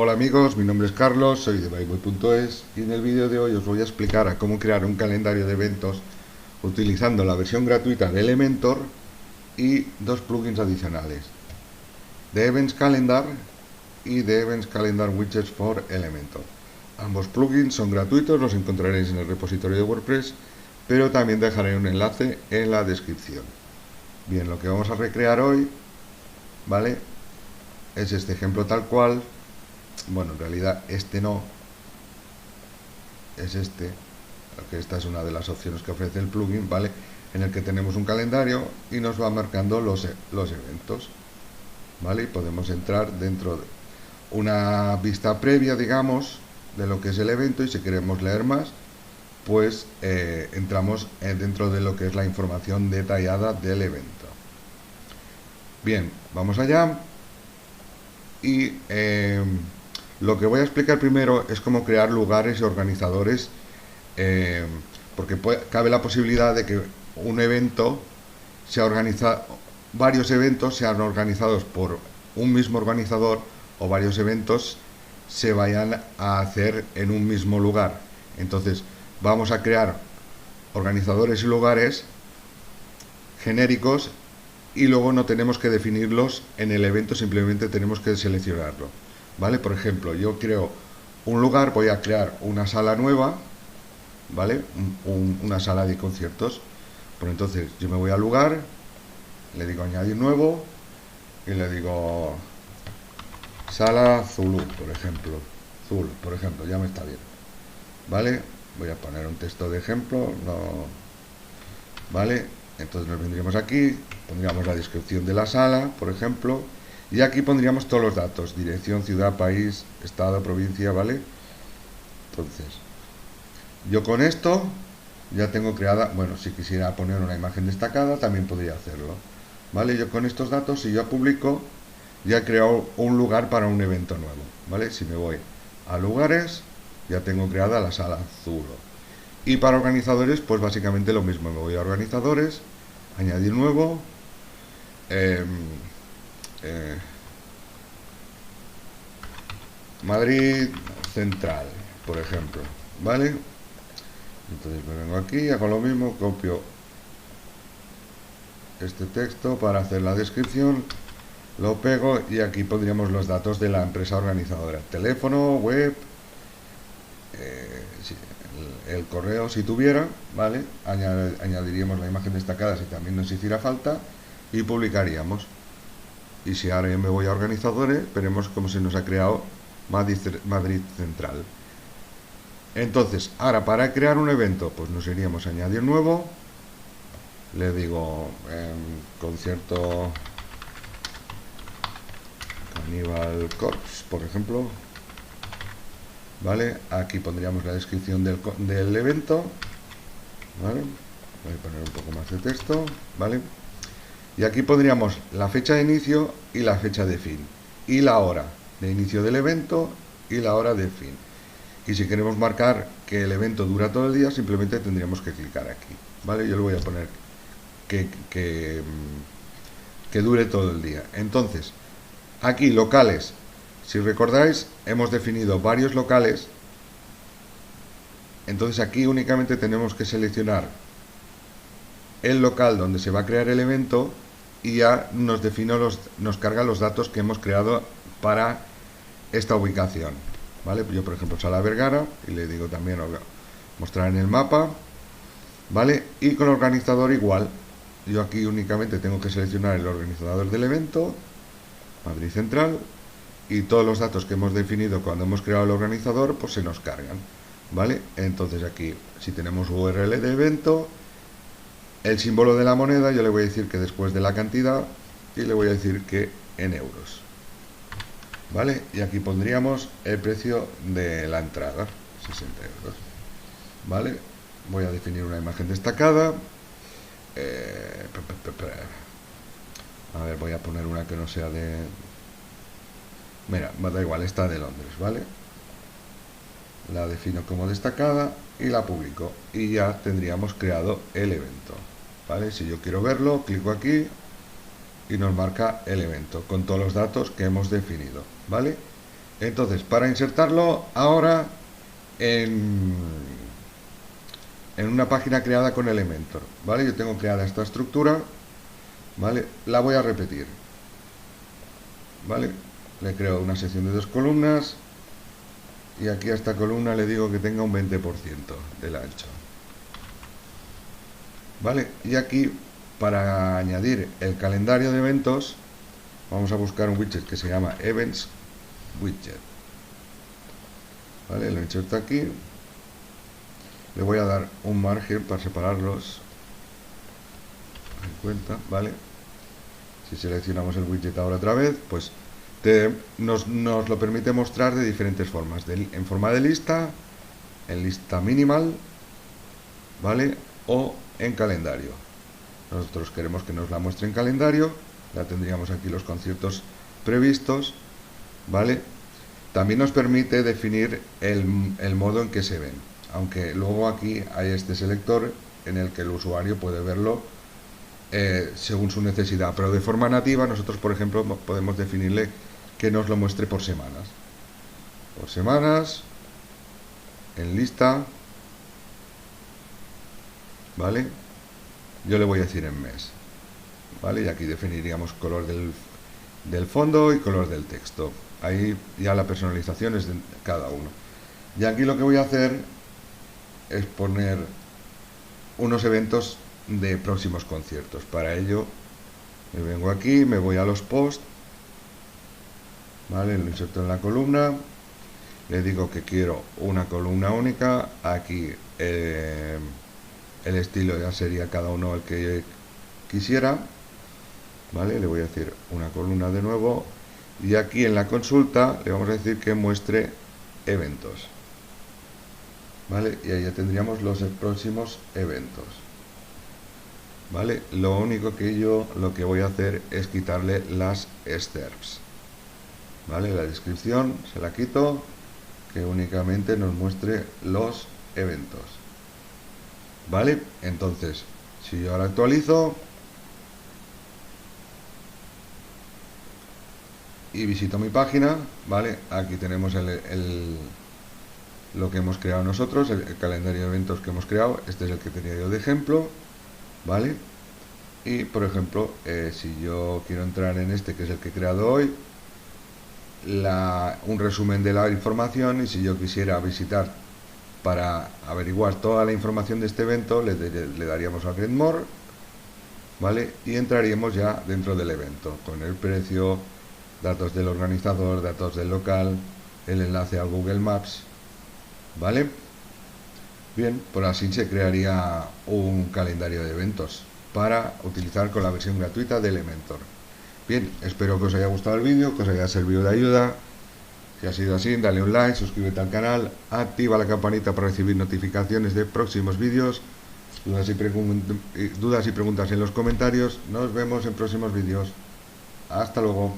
Hola amigos, mi nombre es Carlos, soy de byboy.es y en el vídeo de hoy os voy a explicar a cómo crear un calendario de eventos utilizando la versión gratuita de Elementor y dos plugins adicionales, The Events Calendar y The Events Calendar Widgets for Elementor. Ambos plugins son gratuitos, los encontraréis en el repositorio de WordPress, pero también dejaré un enlace en la descripción. Bien, lo que vamos a recrear hoy, ¿vale? Es este ejemplo tal cual. Bueno, en realidad este no, es este, porque esta es una de las opciones que ofrece el plugin, ¿vale? En el que tenemos un calendario y nos va marcando los eventos, ¿vale? Y podemos entrar dentro de una vista previa, digamos, de lo que es el evento, y si queremos leer más, pues entramos dentro de lo que es la información detallada del evento. Bien, vamos allá y lo que voy a explicar primero es cómo crear lugares y organizadores, porque cabe la posibilidad de que un evento sea organizado, varios eventos sean organizados por un mismo organizador o varios eventos se vayan a hacer en un mismo lugar. Entonces vamos a crear organizadores y lugares genéricos y luego no tenemos que definirlos en el evento, simplemente tenemos que seleccionarlo, ¿vale? Por ejemplo, yo creo un lugar, voy a crear una sala nueva, ¿vale? Una sala de conciertos. Pues entonces yo me voy al lugar, le digo añadir nuevo y le digo sala Zulu, por ejemplo. Zulu, por ejemplo, ya me está bien, ¿vale? Voy a poner un texto de ejemplo, no, ¿vale? Entonces nos vendríamos aquí, pondríamos la descripción de la sala, por ejemplo, y aquí pondríamos todos los datos: dirección, ciudad, país, estado, provincia, ¿vale? Entonces, yo con esto ya tengo creada, bueno, si quisiera poner una imagen destacada también podría hacerlo, ¿vale? Yo con estos datos, si yo publico, ya he creado un lugar para un evento nuevo, ¿vale? Si me voy a lugares, ya tengo creada la sala Zulo. Y para organizadores, pues básicamente lo mismo. Me voy a organizadores, añadir nuevo, Madrid Central, por ejemplo, ¿vale? Entonces me vengo aquí, hago lo mismo, copio este texto para hacer la descripción, lo pego y aquí pondríamos los datos de la empresa organizadora: teléfono, web, el correo si tuviera, ¿vale? Añadiríamos la imagen destacada si también nos hiciera falta y publicaríamos. Y si ahora yo me voy a organizadores, veremos cómo se nos ha creado Madrid Central. Entonces, ahora para crear un evento, pues nos iríamos a añadir nuevo, le digo concierto Cannibal Corpse, por ejemplo, ¿vale? Aquí pondríamos la descripción del evento, ¿vale? Voy a poner un poco más de texto, ¿vale? Y aquí pondríamos la fecha de inicio y la fecha de fin, y la hora de inicio del evento y la hora de fin. Y si queremos marcar que el evento dura todo el día, simplemente tendríamos que clicar aquí, ¿vale? Yo le voy a poner que dure todo el día. Entonces, aquí locales, si recordáis, hemos definido varios locales. Entonces aquí únicamente tenemos que seleccionar el local donde se va a crear el evento y ya nos carga los datos que hemos creado para esta ubicación, ¿vale? Yo, por ejemplo, Sala Vergara, y le digo también mostrar en el mapa, ¿vale? Y con el organizador igual. Yo aquí únicamente tengo que seleccionar el organizador del evento, Madrid Central, y todos los datos que hemos definido cuando hemos creado el organizador, pues se nos cargan, ¿vale? Entonces aquí, si tenemos URL de evento, el símbolo de la moneda, yo le voy a decir que después de la cantidad, y le voy a decir que en euros, ¿vale? Y aquí pondríamos el precio de la entrada, 60 euros, ¿vale? Voy a definir una imagen destacada. A ver, voy a poner una que no sea de... Mira, me da igual, esta de Londres, ¿vale? La defino como destacada y la publico. Y ya tendríamos creado el evento, ¿vale? Si yo quiero verlo, clico aquí y nos marca el evento con todos los datos que hemos definido, ¿vale? Entonces, para insertarlo ahora en, en una página creada con Elementor, ¿vale? Yo tengo creada esta estructura, ¿vale? La voy a repetir, ¿vale? Le creo una sección de 2 columnas y aquí a esta columna le digo que tenga un 20% del ancho, ¿vale? Y aquí, para añadir el calendario de eventos, vamos a buscar un widget que se llama Events Widget, ¿vale? Lo inserto aquí, le voy a dar un margen para separarlos en cuenta, ¿vale? Si seleccionamos el widget ahora otra vez, pues nos lo permite mostrar de diferentes formas, en forma de lista, en lista minimal, ¿vale? O en calendario. Nosotros queremos que nos la muestre en calendario, ya tendríamos aquí los conciertos previstos, ¿vale? También nos permite definir el modo en que se ven, aunque luego aquí hay este selector en el que el usuario puede verlo según su necesidad, pero de forma nativa nosotros, por ejemplo, podemos definirle que nos lo muestre por semanas, en lista, ¿vale? Yo le voy a decir en mes, ¿vale? Y aquí definiríamos color del fondo y color del texto. Ahí ya la personalización es de cada uno. Y aquí lo que voy a hacer es poner unos eventos de próximos conciertos. Para ello me vengo aquí, me voy a los posts, ¿vale? Lo inserto en la columna, le digo que quiero una columna única. Aquí el estilo ya sería cada uno el que quisiera, ¿vale? Le voy a decir una columna de nuevo y aquí en la consulta le vamos a decir que muestre eventos, ¿vale? Y ahí ya tendríamos los próximos eventos, ¿vale? Lo único que lo que voy a hacer es quitarle las excerpts, ¿vale? La descripción se la quito, que únicamente nos muestre los eventos, ¿vale? Entonces, si yo ahora actualizo y visito mi página, ¿vale? Aquí tenemos lo que hemos creado nosotros, el calendario de eventos que hemos creado. Este es el que tenía yo de ejemplo, ¿vale? Y por ejemplo, si yo quiero entrar en este, que es el que he creado hoy, un resumen de la información, y si yo quisiera visitar para averiguar toda la información de este evento, le daríamos a Get More, ¿vale? Y entraríamos ya dentro del evento, con el precio, datos del organizador, datos del local, el enlace a Google Maps, ¿vale? Bien, pues así se crearía un calendario de eventos para utilizar con la versión gratuita de Elementor. Bien, espero que os haya gustado el vídeo, que os haya servido de ayuda. Si ha sido así, dale un like, suscríbete al canal, activa la campanita para recibir notificaciones de próximos vídeos. Dudas y preguntas en los comentarios. Nos vemos en próximos vídeos. Hasta luego.